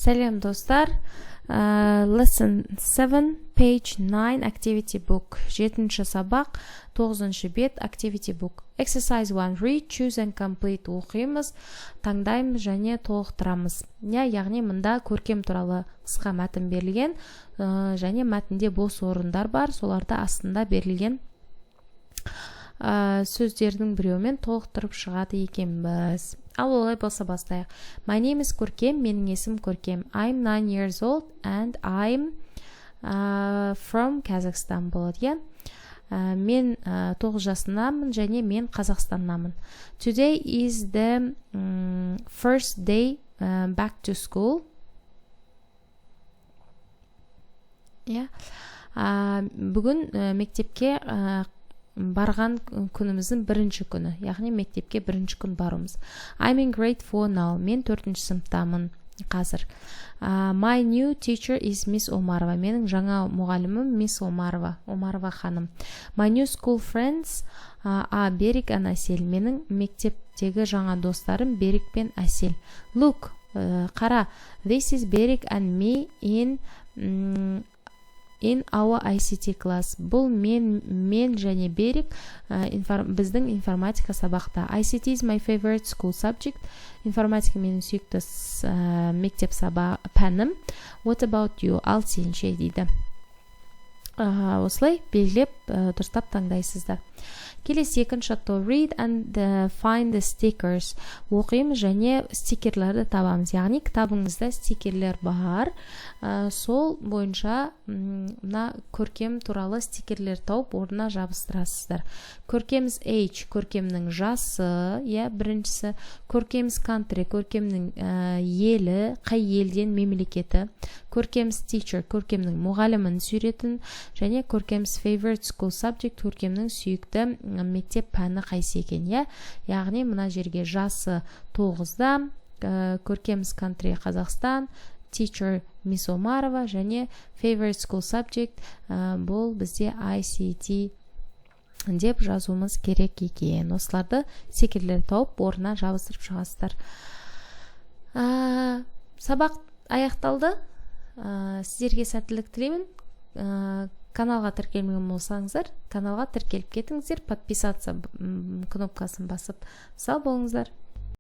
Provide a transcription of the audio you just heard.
Сәлем достар. Lesson 7, page 9, activity book. 7-ші сабақ, 9-ші бет, activity book. Exercise 1, read, choose and complete. Оқимыз, таңдаймыз және толықтырамыз. Яғни мұнда көркем туралы қысқа мәтін берілген, және мәтінде бос орындар бар, соларда астында берілген сөздердің біреумен толықтырып шығады екенбіз. Ал олай болса бастайық. My name is Көркем, менің есім Көркем. I'm 9 years old and I'm from Kazakhstan болады. Мен 9 жасындамын және мен Қазақстаннамын. Today is the first day back to school. Бүгін мектепке барған күніміздің бірінші күні, яғни мектепке бірінші күн баруымыз. I'm in grade 4 now. Мен 4-ші сыныптамын қазір. My new teacher is Miss Omarova. Менің жаңа мұғалімім Miss Omarova ханым. My new school friends are Берік and Әсел. Менің мектептегі жаңа достарым Берік пен Әсел. Look, қара. This is Берік and me in our ICT class. Бұл мен және Берік біздің информатика сабақта. ICT is my favorite school subject. Информатика менің сүйікті мектеп пәнім. What about you? Ал сен ше дейді. Осылай белгілеп дұрыстап таңдайсыздар. Келесі екінші to read and find the stickers. Оқимыз және стикерлерді табамыз. Яғни кітабыңызда стикерлер бар. Сол бойынша көркем туралы стикерлер тауып орнына жабыстырасыздар. Көркеміз age, көркемнің жасы, біріншісі. Көркеміз country, көркемнің елі, қай елден мемлекеті. Көркеміз teacher, көркемнің мұғалімін суретін, және көркеміз favorite school subject, көркемнің сүйікті мектеп пәні қайсы екен. Яғни мына жерге жасы 9-да, көркеміз country Қазақстан, teacher Miss Omarova және favorite school subject бұл бізде ICT деп жазуымыз керек екен. Осыларды стикерлер тауып орнына жабыстырып шығасыздар. Сабақ аяқталды. Сіздерге сәттілік тілеймін. Каналға тіркелмеген болсаңыздар, каналға тіркеліп кетіңіздер, подписаться кнопкасын басып. Сау болыңыздар.